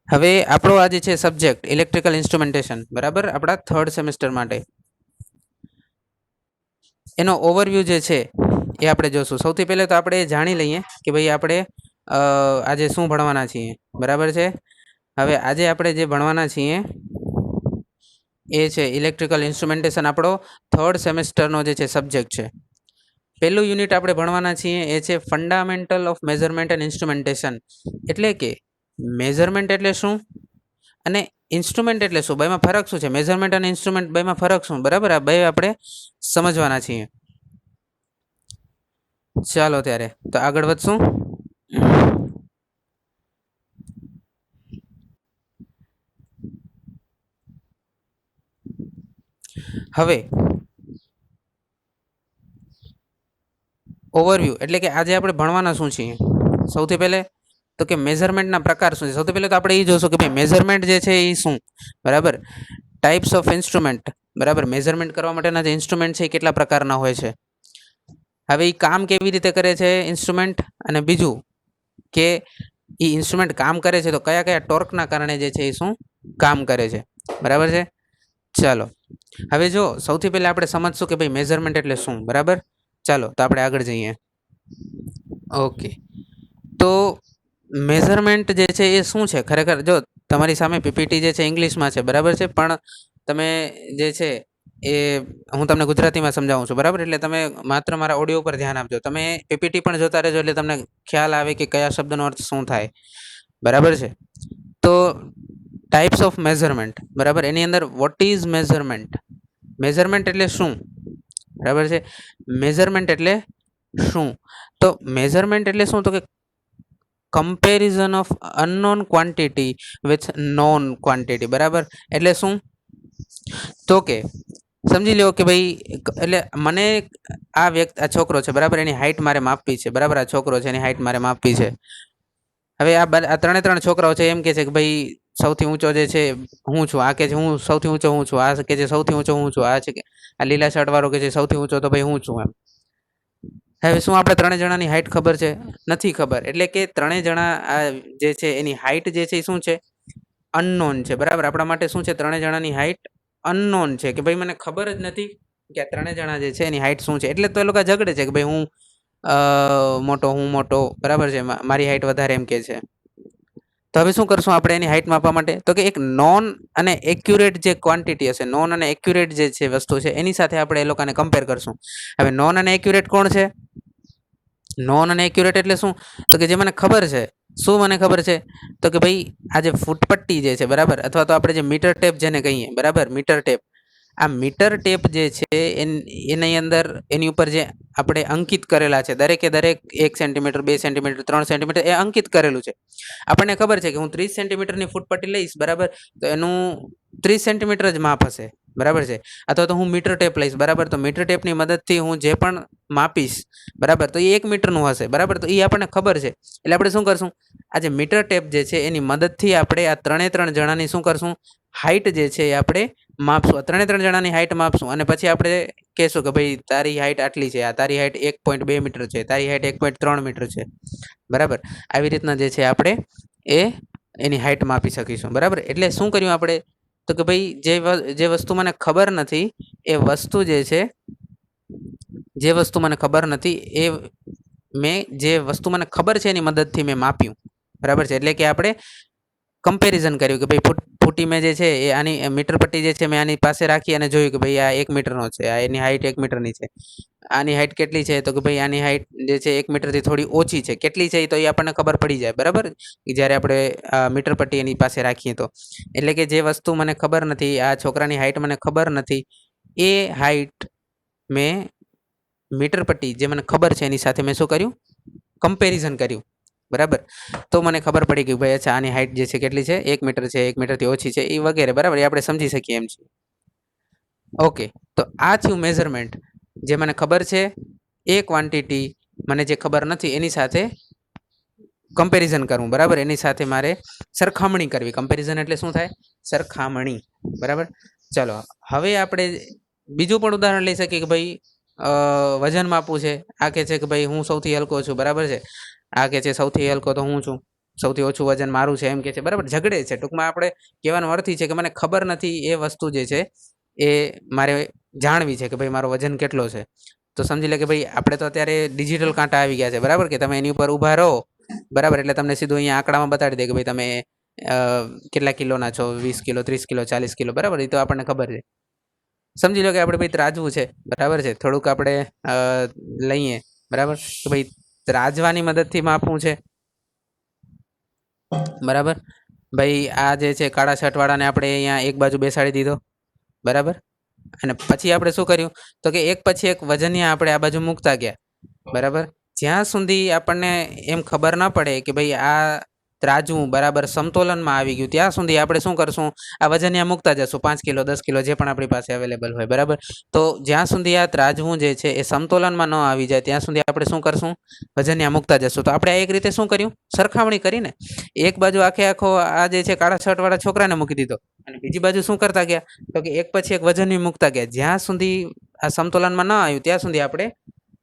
હવે આપણો આ જે છે સબ્જેક્ટ ઇલેક્ટ્રિકલ ઇન્સ્ટ્રુમેન્ટેશન, બરાબર, આપણા 3rd સેમેસ્ટર માટે એનો ઓવરવ્યૂ જે છે એ આપણે જોશું. સૌથી પહેલાં તો આપણે જાણી લઈએ કે ભાઈ આપણે આજે શું ભણવાના છીએ, બરાબર છે. હવે આજે આપણે જે ભણવાના છીએ એ છે ઇલેક્ટ્રિકલ ઇન્સ્ટ્રુમેન્ટેશન, આપણો 3rd સેમેસ્ટરનો જે છે સબ્જેક્ટ છે. પહેલું યુનિટ આપણે ભણવાના છીએ એ છે fundamental of measurement and instrumentation. એટલે કે મેઝરમેન્ટ એટલે શું અને ઇન્સ્ટ્રુમેન્ટ એટલે શું, બેમાં ફરક શું છે, મેઝરમેન્ટ અને ઇન્સ્ટ્રુમેન્ટ બેમાં ફરક શું, બરાબર, આ બે આપણે સમજવાના છીએ. ચાલો ત્યારે તો આગળ વધશું. હવે ઓવરવ્યૂ એટલે કે આજે આપણે ભણવાના શું છીએ. સૌથી પહેલે તો કે મેઝરમેન્ટના પ્રકાર શું છે. સૌથી પહેલાં તો આપણે એ જોશું કે ભાઈ મેઝરમેન્ટ જે છે એ શું, બરાબર. ટાઈપ્સ ઓફ ઇન્સ્ટ્રુમેન્ટ, બરાબર. મેઝરમેન્ટ કરવા માટેના જે ઇન્સ્ટ્રુમેન્ટ છે એ કેટલા પ્રકારના હોય છે. હવે એ કામ કેવી રીતે કરે છે ઇન્સ્ટ્રુમેન્ટ, અને બીજું કે એ ઇન્સ્ટ્રુમેન્ટ કામ કરે છે તો કયા કયા ટોર્કના કારણે જે છે એ શું કામ કરે છે, બરાબર છે. ચાલો હવે જો સૌથી પહેલાં આપણે સમજશું કે ભાઈ મેઝરમેન્ટ એટલે શું, બરાબર. ચાલો તો આપણે આગળ જઈએ. ઓકે, તો મેઝરમેન્ટ જે છે એ શું છે ખરેખર. જો તમારી સામે પીપીટી જે છે ઇંગ્લિશમાં છે, બરાબર છે, પણ તમે જે છે એ હું તમને ગુજરાતીમાં સમજાવું છું, બરાબર. એટલે તમે માત્ર મારા ઓડિયો પર ધ્યાન આપજો. તમે પીપીટી પણ જોતા રહેજો એટલે તમને ખ્યાલ આવે કે કયા શબ્દનો અર્થ શું થાય, બરાબર છે. તો ટાઈપ્સ ઓફ મેઝરમેન્ટ, બરાબર. એની અંદર વોટ ઇઝ મેઝરમેન્ટ, મેઝરમેન્ટ એટલે શું, બરાબર છે. મેઝરમેન્ટ એટલે શું, તો મેઝરમેન્ટ એટલે શું, તો કે comparison of unknown quantity with non quantity, બરાબર. એટલે શું, તો કે સમજી લો કે ભાઈ એટલે મને આ છોકરો છે, બરાબર, એની હાઈટ મારે માપવી છે, બરાબર. આ છોકરો છે એની હાઈટ મારે માપવી છે. હવે આ ત્રણ છોકરાઓ છે એમ કે છે કે ભાઈ સૌથી ઊંચો જે છે હું છું, આ કે છે હું સૌથી ઊંચો હું છું, આ કે છે સૌથી ઊંચો હું છું, આ છે કે આ લીલા શર્ટ વાળો કે છે સૌથી ઊંચો તો ભાઈ હું છું એમ. હવે શું આપણે ત્રણેય જણાની હાઈટ ખબર છે? નથી ખબર. એટલે કે ત્રણેય જણા આ જે છે એની હાઈટ જે છે એ શું છે, અનનોન છે, બરાબર. આપણા માટે શું છે, ત્રણેય જણાની હાઈટ અનનોન છે, કે ભાઈ મને ખબર જ નથી કે આ ત્રણેય જણા જે છે એની હાઈટ શું છે. એટલે તો એ લોકો ઝઘડે છે કે ભાઈ હું મોટો, બરાબર છે, મારી હાઈટ વધારે એમ કે છે. તો હવે શું કરશું આપણે એની હાઈટ માપવા માટે, તો કે એક નોન અને એક્યુરેટ જે ક્વોન્ટિટી હશે, નોન અને એક્યુરેટ જે છે વસ્તુ છે એની સાથે આપણે એ લોકોને કમ્પેર કરશું. હવે નોન અને એક્યુરેટ કોણ છે? નોન અને એક્યુરેટ એટલે શું, તો કે જે મને ખબર છે. શું મને ખબર છે, તો કે ભાઈ આ જે ફૂટપટ્ટી જે છે, બરાબર, અથવા તો આપણે જે મીટર ટેપ જેને કહીએ, બરાબર, મીટર ટેપ. આ મીટર ટેપ જે છે એની અંદર એની ઉપર જે આપણે અંકિત કરેલા છે, દરેકે દરેક 1 સેન્ટીમીટર, 2 સેન્ટીમીટર, 3 સેન્ટીમીટર એ અંકિત કરેલું છે. આપણને ખબર છે કે હું 30 સેન્ટીમીટરની ફૂટપટ્ટી લઈશ, બરાબર, તો એનું 30 સેન્ટીમીટર જ માપ હશે, બરાબર છે. અથવા તો હું મીટર ટેપ લઈશ, બરાબર, તો મીટર ટેપની મદદથી હું જે પણ માપીશ, બરાબર, તો એ 1 મીટરનું હશે, બરાબર. તો એ આપણને ખબર છે. એટલે આપણે શું કરશું, આ જે મીટર ટેપ જે છે એની મદદથી આપણે આ ત્રણ જણાની શું કરશું, હાઈટ જે છે એ આપણે માપશું. ત્રણ જણાની હાઈટ માપશું અને પછી આપણે કહેશું કે ભાઈ તારી હાઈટ આટલી છે, આ તારી હાઈટ 1.2 મીટર છે, તારી હાઈટ 1.3 મીટર છે, બરાબર. આવી રીતના જે છે આપણે એની હાઈટ માપી શકીશું, બરાબર. એટલે શું કર્યું આપણે, તો કે ભાઈ જે વસ્તુ મને ખબર નથી એ વસ્તુ જે છે, જે વસ્તુ મને ખબર નથી એ જે વસ્તુ મને ખબર છે એની મદદથી મેં માપ્યું, બરાબર છે. એટલે કે આપણે કમ્પેરિઝન કર્યું કે ભાઈ ફૂટી મેં જે છે એ આની મીટર પટ્ટી જે છે મેં આની પાસે રાખી અને જોયું કે ભાઈ આ 1 મીટરનો છે, આ એની હાઈટ 1 મીટરની છે. આની હાઈટ કેટલી છે, તો કે ભાઈ આની હાઈટ જે છે 1 મીટરથી થોડી ઓછી છે. કેટલી છે તો એ આપણને ખબર પડી જાય, બરાબર, જ્યારે આપણે મીટર પટ્ટી એની પાસે રાખીએ તો. એટલે કે જે વસ્તુ મને ખબર નથી, આ છોકરાની હાઈટ મને ખબર નથી, એ હાઈટ મેં મીટર પટ્ટી જે મને ખબર છે એની સાથે મેં શું કર્યું, કમ્પેરિઝન કર્યું, બરાબર. તો મને ખબર પડી કે ભાઈ અચ્છા આની હાઈટ જે છે કેટલી છે, 1 મીટર છે, 1 મીટરથી ઓછી છે, એ વગેરે, બરાબર. એ આપણે સમજી શકીએ એમ છે. ઓકે, તો આ થયું મેઝરમેન્ટ. જે મને ખબર છે એ ક્વોન્ટિટી મને જે ખબર નથી એની સાથે કમ્પેરિઝન કરવું, બરાબર. એની સાથે મારે સરખામણી કરવી. કમ્પેરિઝન એટલે શું થાય, સરખામણી, બરાબર. ચલો હવે આપણે બીજું પણ ઉદાહરણ લઈ શકીએ કે ભાઈ વજન માપવું છે. આ કે છે કે ભાઈ હું સૌથી હલકો છું, બરાબર છે. આ કે છે સૌથી હલકો તો હું છું. સૌથી ઓછું વજન મારું છે એમ કે છે, બરાબર, ઝઘડે છે. ટૂંકમાં આપણે કહેવાનો અર્થ છે કે મને ખબર નથી એ વસ્તુ જે છે એ મારે જાણવી છે કે ભાઈ મારો વજન કેટલો છે. તો સમજી લે કે ભાઈ આપણે તો અત્યારે ડિજિટલ કાંટા આવી ગયા છે, બરાબર, કે તમે એની ઉપર ઊભા રહો, બરાબર, એટલે તમને સીધું અહીંયા આંકડામાં બતાડી દે કે ભાઈ તમે કેટલા કિલોના છો, 20 કિલો, 30 કિલો, 40 કિલો, બરાબર, એ તો આપણને ખબર છે. સમજી લો કે આપણે ભાઈ ત્રાજવું છે, બરાબર છે, થોડુંક આપણે લઈએ, બરાબર, તો ભાઈ ત્રાજવાની મદદથી માપવું છે, બરાબર. ભાઈ આ જે છે કાળા શર્ટવાળાને આપણે અહીંયા એક બાજુ બેસાડી દીધો, બરાબર, અને પછી આપણે શું કર્યું તો કે એક પછી એક વજનિયા આપણે આ બાજુ મૂકતા ગયા, બરાબર. જ્યાં સુધી આપણને એમ ખબર ના પડે કે ભાઈ આ ત્રાજવું બરાબર સમતોલનમાં આવી ગયું, ત્યાં સુધી આપણે શું કરશું, આ વજનિયા મૂકતા જશું, 5 કિલો, 10 કિલો, જે પણ આપણી પાસે અવેલેબલ હોય, બરાબર. તો જ્યાં સુધી આ ત્રાજવું જે છે એ સમતોલનમાં ન આવી જાય ત્યાં સુધી આપણે શું કરશું, વજનિયા મૂકતા જશું. તો આપણે આ એક રીતે શું કર્યું, સરખામણી કરીને એક બાજુ આખો આ જે છે કાળા શર્ટવાળા છોકરાને મૂકી દીધો અને બીજી બાજુ શું કરતા ગયા તો કે એક પછી એક વજનિયું મૂકતા ગયા, જ્યાં સુધી આ સમતોલનમાં ન આવ્યું ત્યાં સુધી આપણે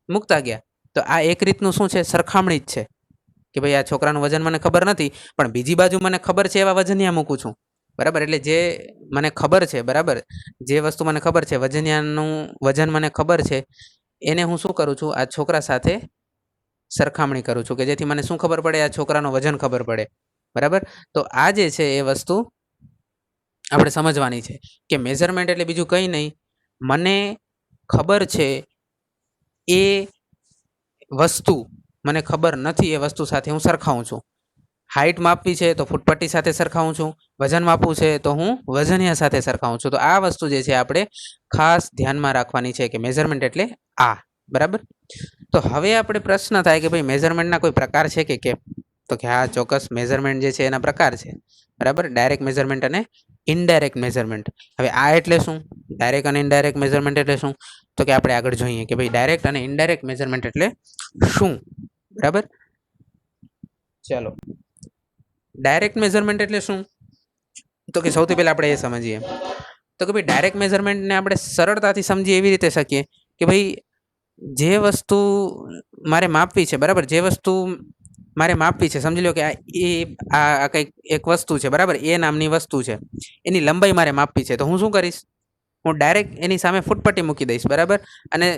મૂકતા ગયા. તો આ એક રીતનું શું છે, સરખામણી જ છે કે ભાઈ આ છોકરાનું વજન મને ખબર નથી પણ બીજી બાજુ મને ખબર છે એવા વજનિયા મૂકું છું, બરાબર. એટલે જે મને ખબર છે, બરાબર, જે વસ્તુ મને ખબર છે, વજનિયાનું વજન મને ખબર છે, એને હું શું કરું છું, આ છોકરા સાથે સરખામણી કરું છું કે જેથી મને શું ખબર પડે, આ છોકરાનું વજન ખબર પડે, બરાબર. તો આ જે છે એ વસ્તુ આપણે સમજવાની છે કે મેઝરમેન્ટ એટલે બીજું કંઈ નહીં, મને ખબર છે એ વસ્તુ મને ખબર નથી એ વસ્તુ સાથે હું સરખાવું છું. હાઇટ માપવી છે તો ફૂટપટ્ટી સાથે સરખાવું છું, વજન માપવું છે તો હું વજનિયા સાથે સરખાવું છું. તો આ વસ્તુ જે છે આપણે ખાસ ધ્યાનમાં રાખવાની છે કે મેઝરમેન્ટ એટલે આ, બરાબર. તો હવે આપણે પ્રશ્ન થાય કે ભાઈ મેઝરમેન્ટના કોઈ પ્રકાર છે કે કેમ, તો કે હા ચોક્કસ મેઝરમેન્ટ જે છે એના પ્રકાર છે, બરાબર. ડાયરેક્ટ મેઝરમેન્ટ અને ઇનડાયરેક્ટ મેઝરમેન્ટ. હવે આ એટલે શું, ડાયરેક્ટ અને ઇનડાયરેક્ટ મેઝરમેન્ટ એટલે શું, તો કે આપણે આગળ જોઈએ કે ભાઈ ડાયરેક્ટ અને ઇનડાયરેક્ટ મેઝરમેન્ટ એટલે શું, બરાબર. ચાલો, ડાયરેક્ટ મેઝરમેન્ટ એટલે શું, તો કે સૌથી પહેલા આપણે એ સમજીએ તો કે ભાઈ ડાયરેક્ટ મેઝરમેન્ટને આપણે સરળતાથી સમજીએ એવી રીતે શકીએ કે ભાઈ જે વસ્તુ મારે માપવી છે, બરાબર, જે વસ્તુ મારે માપવી છે, સમજી લો કે આ કંઈક એક વસ્તુ છે, બરાબર, એ નામની વસ્તુ છે, એની લંબાઈ મારે માપવી છે. તો હું શું કરીશ, હું ડાયરેક્ટ એની સામે ફૂટપટ્ટી મૂકી દઈશ, બરાબર, અને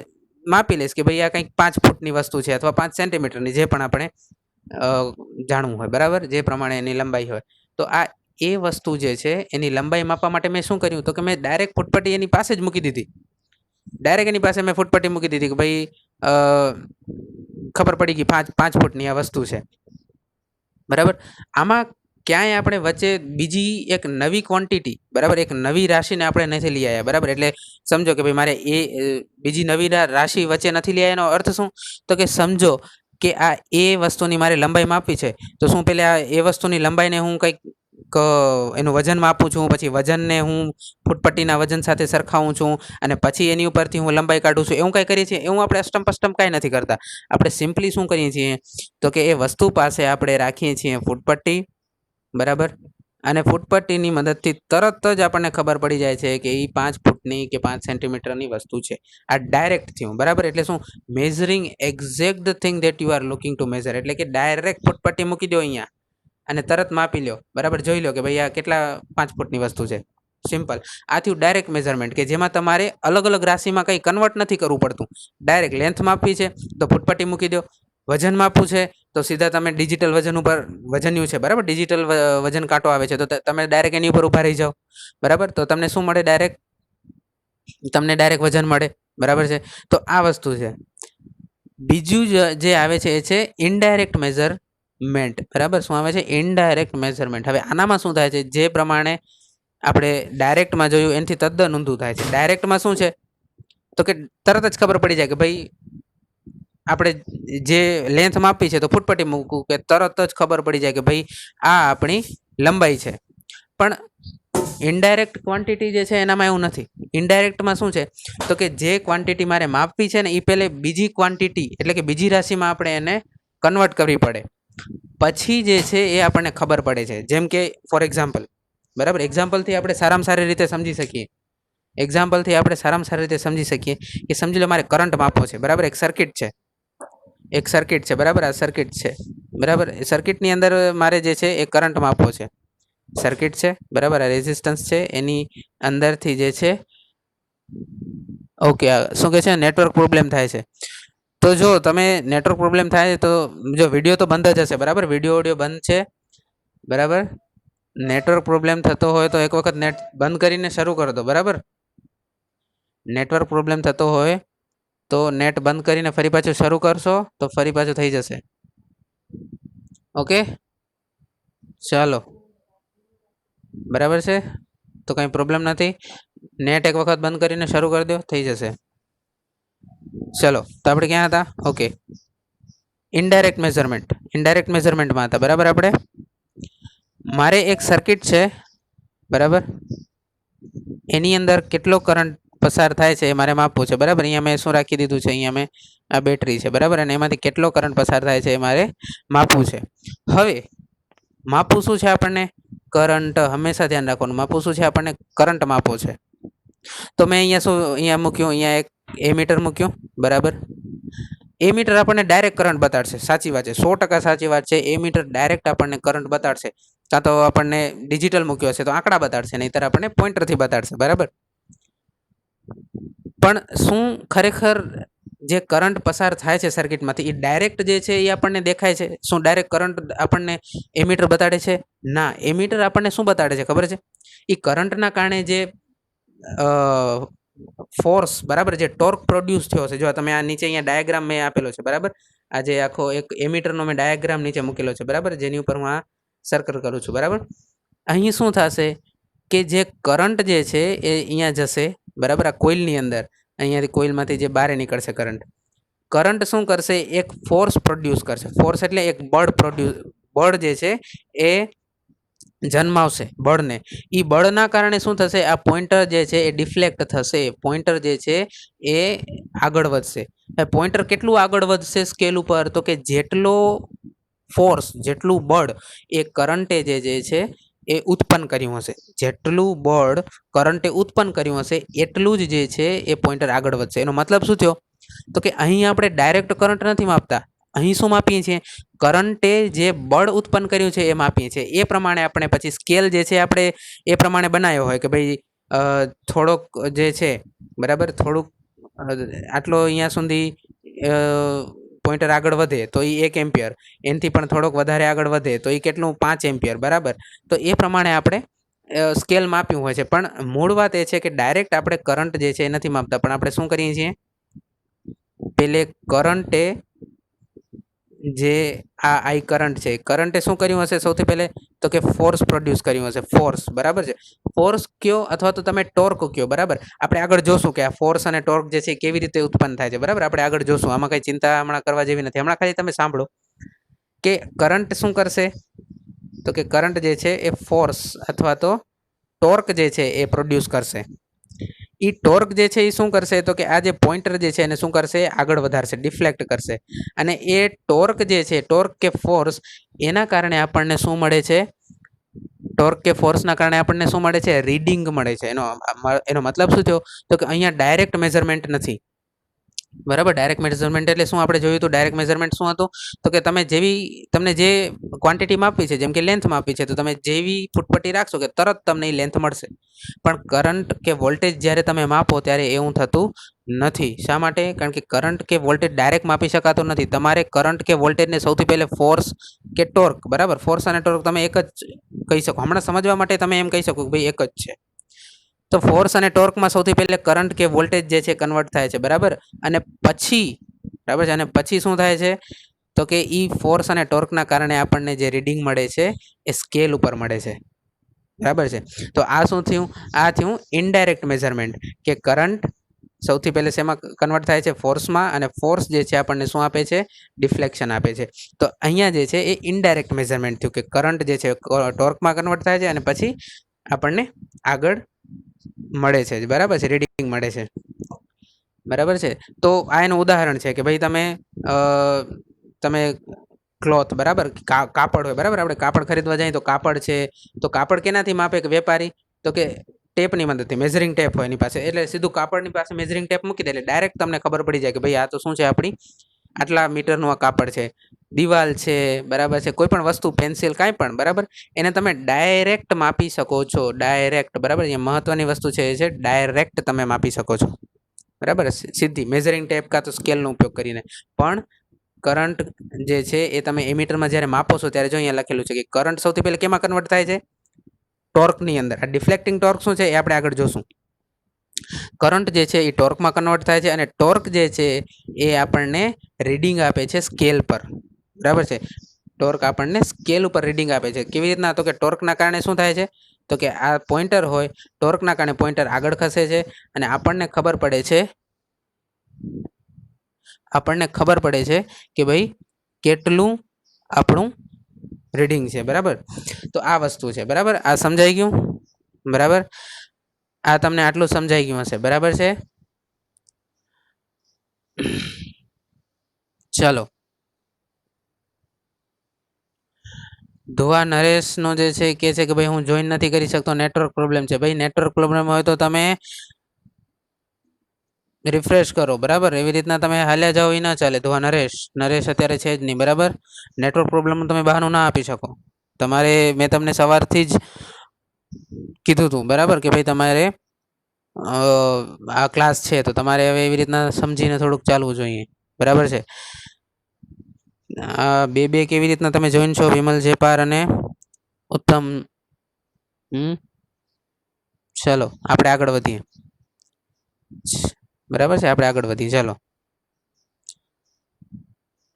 માપી લઈશ કે ભાઈ આ કંઈક 5 ફૂટની વસ્તુ છે અથવા 5 સેન્ટીમીટરની, જે પણ આપણે જાણવું હોય, બરાબર, જે પ્રમાણે એની લંબાઈ હોય. તો આ એ વસ્તુ જે છે એની લંબાઈ માપવા માટે મેં શું કર્યું તો કે મેં ડાયરેક્ટ ફૂટપટ્ટી એની પાસે જ મૂકી દીધી, ડાયરેક્ટ એની પાસે મેં ફૂટપટ્ટી મૂકી દીધી કે ભાઈ ખબર પડી ગઈ 5 ફૂટની આ વસ્તુ છે, બરાબર. આમાં ક્યાંય આપણે વચ્ચે બીજી એક નવી ક્વોન્ટિટી, બરાબર, એક નવી રાશિને આપણે નથી લઈ આવ્યા, બરાબર. એટલે સમજો કે ભાઈ મારે એ બીજી નવી રાશિ વચ્ચે નથી લઈ આવ્યા, એનો અર્થ શું, તો કે સમજો કે આ એ વસ્તુની મારે લંબાઈ માપવી છે તો શું પહેલાં એ વસ્તુની લંબાઈને હું કંઈક એનું વજન માપું છું, પછી વજનને હું ફૂટપટ્ટીના વજન સાથે સરખાવું છું અને પછી એની ઉપરથી હું લંબાઈ કાઢું છું, એવું કાંઈ કરીએ છીએ, એવું આપણે અષ્ટમ કાંઈ નથી કરતા. આપણે સિમ્પલી શું કરીએ છીએ તો કે એ વસ્તુ પાસે આપણે રાખીએ છીએ ફૂટપટ્ટી, બરાબર, અને ફૂટપટ્ટીની મદદથી તરત જ આપણને ખબર પડી જાય છે કે એ 5 ફૂટની કે 5 સેન્ટીમીટરની વસ્તુ છે. આ ડાયરેક્ટ થયું, બરાબર. એટલે શું, measuring exact the thing that you are looking to measure, એટલે કે ડાયરેક્ટ ફૂટપટ્ટી મૂકી દો અહીંયા અને તરત માપી લો, બરાબર, જોઈ લો કે ભાઈ આ કેટલા 5 ફૂટની વસ્તુ છે, સિમ્પલ. આ થયું ડાયરેક્ટ મેઝરમેન્ટ કે જેમાં તમારે અલગ અલગ રાશિમાં કંઈ કન્વર્ટ નથી કરવું પડતું, ડાયરેક્ટ લેન્થ માપવી છે તો ફૂટપટ્ટી મૂકી દો, વજન માપવું છે તો સીધા તમે ડિજિટલ વજન ઉપર વજન્યું છે, બરાબર, ડિજિટલ વજન કાંટો આવે છે તો તમે ડાયરેક્ટ એની ઉપર ઊભા રહી જાઓ, બરાબર. તો તમને શું મળે, તમને ડાયરેક્ટ વજન મળે, બરાબર છે. તો આ વસ્તુ છે. બીજું જે આવે છે એ છે ઇનડાયરેક્ટ મેઝરમેન્ટ, બરાબર. શું આવે છે, ઇનડાયરેક્ટ મેઝરમેન્ટ. હવે આનામાં શું થાય છે, જે પ્રમાણે આપણે ડાયરેક્ટમાં જોયું એનાથી તદ્દન ઊંધું થાય છે. ડાયરેક્ટમાં શું છે તો કે તરત જ ખબર પડી જાય કે ભાઈ આપણે જે લેન્થ માપી છે તો ફૂટપટ્ટી મૂકવું કે તરત જ ખબર પડી જાય કે ભાઈ આ આપણી લંબાઈ છે. પણ ઇનડાયરેક્ટ ક્વોન્ટિટી જે છે એનામાં એવું નથી. ઇનડાયરેક્ટમાં શું છે તો કે જે ક્વોન્ટિટી મારે માપવી છે ને એ પહેલે બીજી ક્વોન્ટિટી એટલે કે બીજી રાશિમાં આપણે એને કન્વર્ટ કરવી પડે, પછી જે છે એ આપણને ખબર પડે છે. જેમ કે ફોર એક્ઝામ્પલ, બરાબર, એક્ઝામ્પલથી આપણે સારામાં સારી રીતે સમજી શકીએ, કે સમજી લો મારે કરંટ માપવો છે, બરાબર. એક સર્કિટ છે, બરાબર, આ સર્કિટ છે, બરાબર. સર્કિટની અંદર મારે જે છે એ કરંટ માપવો છે. સર્કિટ છે બરાબર, આ રેઝિસ્ટન્સ છે, એની અંદરથી જે છે ઓકે શું કહે છે નેટવર્ક પ્રોબ્લેમ થાય છે. તો જો તમે નેટવર્ક પ્રોબ્લેમ થાય તો જો વિડીયો તો બંધ જ હશે બરાબર, વિડીયો ઓડિયો બંધ છે બરાબર. નેટવર્ક પ્રોબ્લેમ થતો હોય તો એક વખત નેટ બંધ કરીને શરૂ કરી દો બરાબર. નેટવર્ક પ્રોબ્લેમ થતો હોય તો નેટ બંધ કરીને ફરી પાછું શરૂ કરશો તો ફરી પાછું થઈ જશે. ઓકે ચાલો બરાબર છે, તો કંઈ પ્રોબ્લેમ નથી. નેટ એક વખત બંધ કરીને શરૂ કરી દો, થઈ જશે. ચલો તો આપણે ક્યાં હતા? ઓકે ઇનડાયરેક્ટ મેઝરમેન્ટમાં હતા બરાબર. આપણે મારે એક સર્કિટ છે બરાબર, એની અંદર કેટલો કરંટ પસાર થાય છે એ મારે માપવું છે બરાબર. અહીંયા મેં શું રાખી દીધું છે, અહીંયા મેં આ બેટરી છે બરાબર, અને એમાંથી કેટલો કરંટ પસાર થાય છે એ મારે માપવું છે. હવે માપવું શું છે આપણને? કરંટ. હંમેશા ધ્યાન રાખવાનું, માપવું શું છે આપણને? કરંટ માપવો છે. તો મેં અહીંયા મૂક્યું, અહીંયા એક એમીટર મૂક્યું બરાબર. એમીટર આપણને ડાયરેક્ટ કરંટ બતાડશે. સાચી વાત છે, 100% સાચી વાત છે. એમીટર ડાયરેક્ટ આપણને કરંટ બતાડશે. કાં તો આપણને ડિજિટલ મૂક્યો હશે તો આંકડા બતાડશે, નહીંતર આપણને પોઈન્ટરથી બતાડશે બરાબર. પણ શું ખરેખર જે કરંટ પસાર થાય છે સર્કિટમાંથી એ ડાયરેક્ટ જે છે એ આપણને દેખાય છે? શું ડાયરેક્ટ કરંટ આપણને એમીટર બતાડે છે? ના, એમીટર આપણને શું બતાડે છે ખબર છે? એ કરંટના કારણે જે ફોર્સ બરાબર, જે ટોર્ક પ્રોડ્યુસ થયો છે. જો તમે આ નીચે અહીંયા ડાયાગ્રામ મેં આપેલો છે બરાબર, આ જે આખો એક એમીટરનો મેં ડાયાગ્રામ નીચે મૂકેલો છે બરાબર, જેની ઉપર હું આ સર્કલ કરું છું બરાબર. અહીં શું થશે કે જે કરંટ જે છે એ અહીંયા જશે બરાબર, આ કોઇલની અંદર, અહીંયાથી કોઇલમાંથી જે બહાર નીકળશે કરંટ શું કરશે? એક ફોર્સ પ્રોડ્યુસ કરશે. ફોર્સ એટલે એક બળ જે છે એ જન્માવશે બળને. એ બળના કારણે શું થશે? આ પોઈન્ટર જે છે એ ડિફ્લેક્ટ થશે, પોઈન્ટર જે છે એ આગળ વધશે. પોઈન્ટર કેટલું આગળ વધશે સ્કેલ ઉપર? તો કે જેટલો ફોર્સ, જેટલું બળ એ કરંટે જે છે એ ઉત્પન્ન કર્યું હશે, જેટલું બળ કરંટે ઉત્પન્ન કર્યું હશે એટલું જ જે છે એ પોઈન્ટર આગળ વધશે. એનો મતલબ શું થયો? તો કે અહીં આપણે ડાયરેક્ટ કરંટ નથી માપતા, અહીં શું માપીએ છીએ? કરંટે જે બળ ઉત્પન્ન કર્યું છે એ માપીએ છીએ. એ પ્રમાણે આપણે પછી સ્કેલ જે છે આપણે એ પ્રમાણે બનાવ્યો હોય કે ભાઈ થોડોક જે છે બરાબર, થોડુંક આટલો અહીંયા સુધી પોઈન્ટર આગળ વધે તો એ 1 એમ્પિયર, એનાથી પણ થોડોક વધારે આગળ વધે તો એ કેટલું? 5 એમ્પિયર બરાબર. તો એ પ્રમાણે આપણે સ્કેલ માપ્યું હોય છે. પણ મૂળ વાત એ છે કે ડાયરેક્ટ આપણે કરંટ જે છે એ નથી માપતા, પણ આપણે શું કરીએ છીએ? પેલે કરંટે જે આઈ કરંટ છે, કરંટે શું કર્યું હશે સૌથી પહેલે? તો કે ફોર્સ પ્રોડ્યુસ કર્યું હશે. ફોર્સ બરાબર છે, ફોર્સ કયો અથવા તો તમે ટોર્ક કયો બરાબર. આપણે આગળ જોશું કે આ ફોર્સ અને ટોર્ક જે છે કેવી રીતે ઉત્પન્ન થાય છે બરાબર. આપણે આગળ જોશું, આમાં કંઈ ચિંતા હમણાં કરવા જેવી નથી. હમણાં ખાલી તમે સાંભળો કે કરંટ શું કરશે? તો કે કરંટ જે છે એ ફોર્સ અથવા તો ટોર્ક જે છે એ પ્રોડ્યુસ કરશે. એ ટોર્ક જે છે એ શું કરશે? તો કે આ જે પોઈન્ટર જે છે એને શું કરશે? આગળ વધારશે, ડિફ્લેક્ટ કરશે. અને એ ટોર્ક જે છે, ટોર્ક કે ફોર્સ, એના કારણે આપણને શું મળે છે? ટોર્ક કે ફોર્સના કારણે આપણને શું મળે છે? રીડિંગ મળે છે. એનો મતલબ શું થયો? તો કે અહીંયા ડાયરેક્ટ મેઝરમેન્ટ નથી બરાબર. ડાયરેક્ટ મેઝરમેન્ટ એટલે શું? આપણે જોયું હતું ડાયરેક્ટ મેઝરમેન્ટ શું હતું? તો કે તમને જે ક્વોન્ટિટી માપવી છે, જેમ કે લેન્થ માપવી છે, તો તમે જેવી ફૂટપટ્ટી રાખશો કે તરત તમને એ લેન્થ મળશે. પણ કરંટ કે વોલ્ટેજ જ્યારે તમે માપો ત્યારે એવું થતું નથી. શા માટે? કારણ કે કરંટ કે વોલ્ટેજ ડાયરેક્ટ માપી શકાતો નથી. તમારે કરંટ કે વોલ્ટેજને સૌથી પહેલે ફોર્સ કે ટોર્ક બરાબર, ફોર્સ અને ટોર્ક તમે એક જ કહી શકો. હમણાં સમજવા માટે તમે એમ કહી શકો કે ભાઈ એક જ છે. તો ફોર્સ અને ટોર્કમાં સૌથી પહેલે કરંટ કે વોલ્ટેજ જે છે કન્વર્ટ થાય છે બરાબર. અને પછી બરાબર છે, અને પછી શું થાય છે? તો કે એ ફોર્સ અને ટોર્કના કારણે આપણને જે રીડિંગ મળે છે એ સ્કેલ ઉપર મળે છે બરાબર છે. તો આ શું થયું? આ થયું ઇનડાયરેક્ટ મેઝરમેન્ટ, કે કરંટ સૌથી પહેલે શેમાં કન્વર્ટ થાય છે? ફોર્સમાં. અને ફોર્સ જે છે આપણને શું આપે છે? ડિફ્લેક્શન આપે છે. તો અહીંયા જે છે એ ઇનડાયરેક્ટ મેઝરમેન્ટ થયું, કે કરંટ જે છે ટોર્કમાં કન્વર્ટ થાય છે અને પછી આપણને આગળ મળે છે બરાબર છે, રીડિંગ મળે છે બરાબર છે. તો આ એનું ઉદાહરણ છે કે ભાઈ તમે ક્લોથ બરાબર, કાપડ હોય બરાબર, આપણે કાપડ ખરીદવા જઈએ તો કાપડ છે, તો કાપડ કેનાથી માપે કે વેપારી? તો કે ટેપની મદદથી, મેઝરિંગ ટેપ હોય એની પાસે, એટલે સીધું કાપડની પાસે મેઝરિંગ ટેપ મૂકી દે એટલે ડાયરેક્ટ તમને ખબર પડી જાય કે ભાઈ આ તો શું છે? આપણી આટલા મીટરનું આ કાપડ છે. દિવાલ છે, બરાબર છે, કોઈ પણ વસ્તુ, પેન્સિલ, કાંઈ પણ, બરાબર, એને તમે ડાયરેક્ટ માપી શકો છો, ડાયરેક્ટ, બરાબર. અહીંયા મહત્વની વસ્તુ છે એ છે ડાયરેક્ટ તમે માપી શકો છો, બરાબર, સીધી મેઝરિંગ ટેપ કાં તો સ્કેલનો ઉપયોગ કરીને. પણ કરંટ જે છે એ તમે એમીટરમાં જ્યારે માપો છો ત્યારે જો અહીંયા લખેલું છે કે કરંટ સૌથી પહેલાં કેમાં કન્વર્ટ થાય છે? ટોર્કની અંદર. આ ડિફ્લેક્ટિંગ ટોર્ક શું છે એ આપણે આગળ જોશું. કરંટ જે છે એ ટોર્કમાં કન્વર્ટ થાય છે અને ટોર્ક જે છે એ આપણને રીડિંગ આપે છે સ્કેલ પર, બરાબર છે. ટોર્ક આપણને સ્કેલ ઉપર રીડિંગ આપે છે. કેવી રીતના? તો કે ટોર્કના કારણે શું થાય છે? તો કે આ પોઈન્ટર હોય, ટોર્કના કારણે પોઈન્ટર આગળ ખસે છે અને આપણને ખબર પડે છે કે ભાઈ કેટલું આપણું રીડિંગ છે, બરાબર. તો આ વસ્તુ છે, બરાબર. આ સમજાઈ ગયું? બરાબર. આ તમને આટલું સમજાઈ ગયું હશે, બરાબર છે. ચાલો, ધોવા નરેશનો જે છે કે છે કે ભાઈ હું જોઈન નથી કરી શકતો, નેટવર્ક પ્રોબ્લેમ છે. ભાઈ નેટવર્ક પ્રોબ્લેમ હોય તો તમે રિફ્રેશ કરો, બરાબર. એવી રીતના તમે હાલ્યા જાઓ એ ના ચાલે. ધોવા નરેશ અત્યારે છે જ નહીં, બરાબર. નેટવર્ક પ્રોબ્લેમ તમે બહાનું ના આપી શકો. તમારે, મેં તમને સવારથી જ કીધું હતું, બરાબર, કે ભાઈ તમારે આ ક્લાસ છે તો તમારે હવે એવી રીતના સમજીને થોડુંક ચાલવું જોઈએ, બરાબર છે. આ બે કેવી રીતના તમે જોઈન છો? વિમલ જેપાર અને ઉત્તમ. ચાલો આપણે આગળ વધીએ, બરાબર છે. આપણે આગળ વધીએ, ચાલો.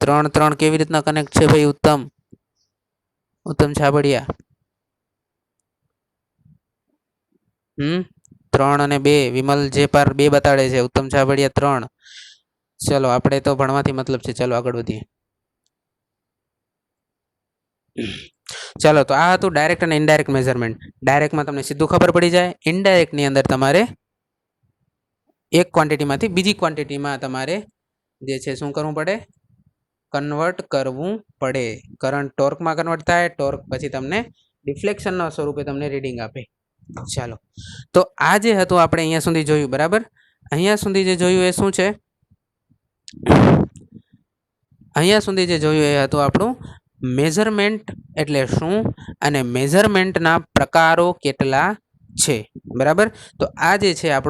3 કેવી રીતના કનેક્ટ છે ભાઈ? ઉત્તમ છાબડિયા. 3 અને 2 વિમલ જેપાર 2 બતાડે છે, ઉત્તમ છાબડિયા 3. ચલો, આપણે તો ભણવાથી મતલબ છે. ચાલો આગળ વધીએ. ચાલો, તો આ હતું ડાયરેક્ટ અને ઇનડાયરેક્ટ મેઝરમેન્ટ. ડાયરેક્ટમાં તમને સીધું ખબર પડી જાય. ઇનડાયરેક્ટની અંદર તમારે એક ક્વોન્ટિટીમાંથી બીજી ક્વોન્ટિટીમાં તમારે જે છે શું કરવું પડે? કન્વર્ટ કરવું પડે. કરંટ ટોર્કમાં કન્વર્ટ થાય, ટોર્ક પછી તમને ડિફ્લેક્શનના સ્વરૂપે તમને રીડિંગ આપે. ચાલો, તો આ જે હતું આપણે અહીંયા સુધી જોયું, બરાબર. અહીંયા સુધી જે જોયું એ શું છે? અહીંયા સુધી જે જોયું એ હતું આપણું મેઝરમેન્ટ એટલે શું અને મેઝરમેન્ટના પ્રકારો કેટલા છે, બરાબર. તો આ જે છે આપણો